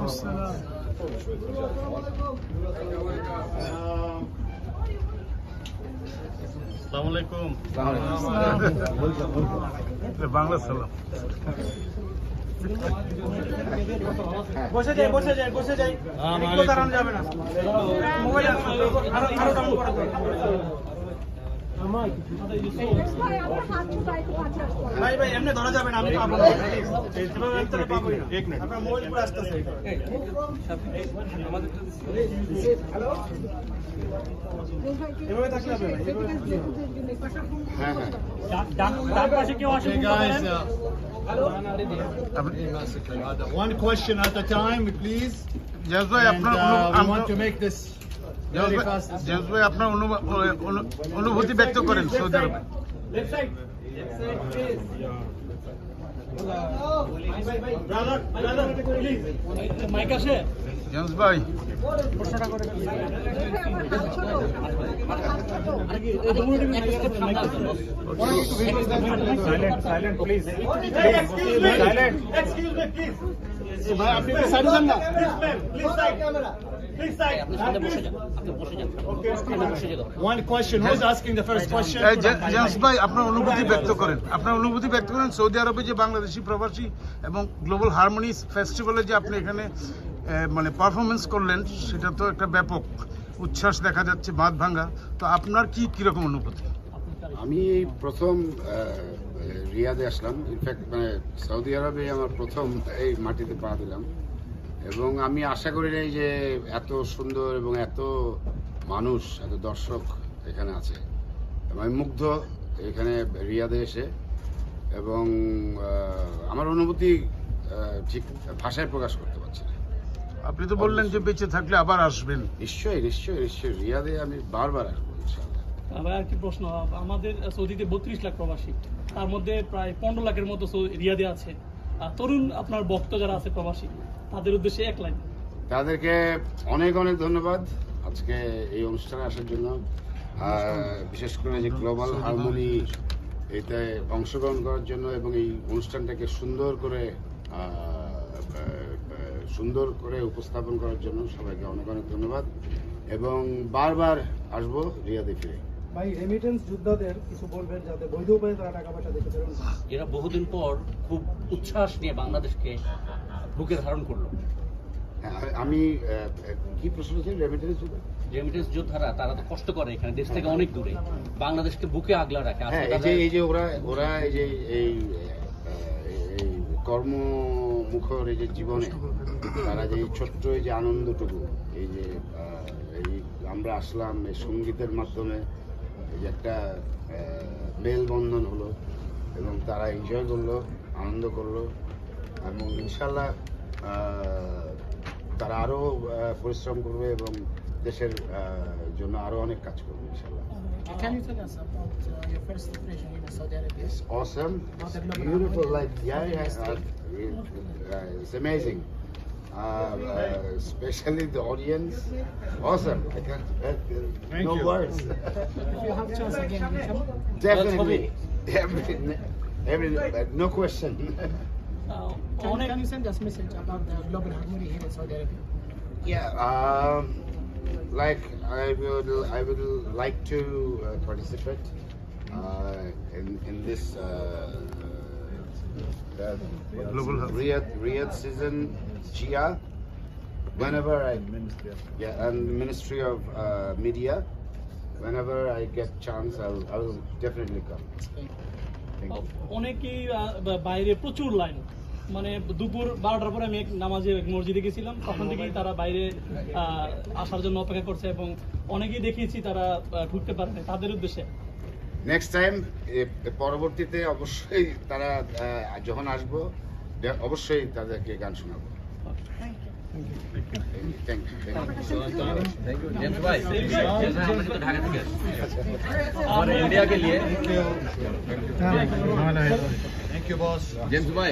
আসসালামু আলাইকুম। বাংলা সালাম। বসে যাই দাঁড়ানো যাবে না। মোবাইল আরো দাম করা ভাই এমনি ধরা যাবে না, আমি পাবো না। আপনার মোবাইল পুরো আসতেছে। এভাবে থাকলে হবে না। ডান পাশে কেউ আসে? One question at a time, please. জাজ ভাই, আপনার We want to make this very fast. জাজ ভাই, আপনার অনুভূতি ব্যক্ত করেন সৌদি আরবে। Left side, please. Brother, please. Mic আসে? জাজ ভাই, Silent, please. Excuse me, please. ভাই আপনি তো সাইড যান না। Please side camera. Please side. One question. Who's asking the first question? জাজ ভাই, আপনার অনুভূতি ব্যক্ত করেন। আপনার অনুভূতি ব্যক্ত করেন সৌদি আরবে যে বাংলাদেশি প্রবাসী এবং গ্লোবাল হারমোনি ফেস্টিভ্যালে যে আপনি এখানে মানে পারফরমেন্স করলেন, সেটা তো একটা ব্যাপক উচ্ছ্বাস দেখা যাচ্ছে, বাঁধ ভাঙ্গা। তো আপনার কিরকম অনুভূতি? আমি এই প্রথম রিয়াদে আসলাম। ইনফ্যাক্ট মানে সৌদি আরবে আমার প্রথম এই মাটিতে পা দিলাম, এবং আমি আশা করি নাই যে এত সুন্দর এবং এত মানুষ, এত দর্শক এখানে আছে। আমি মুগ্ধ এখানে রিয়াদে এসে, এবং আমার অনুভূতি ঠিক ভাষায় প্রকাশ করতে পারছি না। আপনি তো বললেন যে বেঁচে থাকলে আবার আসবেন। নিশ্চয়ই রিয়াদে আমি বারবার আসবো ইনশাআল্লাহ। ভাই আর কি প্রশ্ন, আমাদের সৌদিতে 32 লাখ প্রবাসী, তার মধ্যে প্রায় 15 লাখের মতো রিয়াদে আছে। তরুণ আপনার ভক্ত যারা আছে প্রবাসী, তাদের উদ্দেশ্যে এক লাইন। তাদেরকে অনেক ধন্যবাদ আজকে এই অনুষ্ঠানে আসার জন্য, বিশেষ করে যে গ্লোবাল হারমোনি এতে অংশগ্রহণ করার জন্য, এবং এই অনুষ্ঠানটাকে সুন্দর করে উপস্থাপন করার জন্য সবাইকে অনেক ধন্যবাদ, এবং বারবার আসবো রিয়াদে ফিরে। ভাই, রেমিটেন্স যোদ্ধাদের কিছু বলবেন যাতে বৈধ উপায়ে তারা টাকা পয়সা দিতে পারেন। এরা বহুদিন পর খুব উচ্ছ্বাস নিয়ে বাংলাদেশকে বুকে ধারণ করলো। আমি কি প্রশ্ন ছিল? রেমিটেন্স যোদ্ধারা তারা তো কষ্ট করে এখানে, দেশ থেকে অনেক দূরে, বাংলাদেশকে বুকে আগলা রাখে। হ্যাঁ, এই যে ওরা এই কর্মমুখর এই যে জীবনে তারা যে ছোট্ট এই যে আনন্দটুকু, এই যে আমরা আসলাম এই সঙ্গীতের মাধ্যমে, এই যে একটা মেলবন্ধন হলো, এবং তারা এনজয় করলো, আনন্দ করলো, এবং ইনশাল্লাহ তারা আরো পরিশ্রম করবে এবং দেশের জন্য আরো অনেক কাজ করবে ইনশাল্লাহ। Can you tell us about your first impression in Saudi Arabia? It's awesome. It's beautiful. Like it's amazing. Especially the audience. Awesome. I can't. No words. If you have chance again, you come. Definitely. No question. Can you send us message about the global harmony here in Saudi Arabia? Yeah. Like I would like to participate in this Global Riyadh season Gia. Whenever and Ministry of Media. Whenever I get chance, I will definitely come. Thank you. অনেকেই বাইরে প্রচুর line, মানে দুপুর 12টার পরে আমি নামাজে মসজিদে গেছিলাম, তখন থেকেই তারা বাইরে আসার জন্য অপেক্ষা করছে, এবং অনেকেই দেখিয়েছি তারা ঢুকতে পারে না। তাদের উদ্দেশ্যে নেক্সট টাইম পরবর্তীতে অবশ্যই তারা যখন আসবো অবশ্যই তাদেরকে গান শোনাবো। Thank you. জেমস ভাই, আমরা কিন্তু ঢাকা থেকে আসছি, और इंडिया के लिए Thank you, boss. जेम्स भाई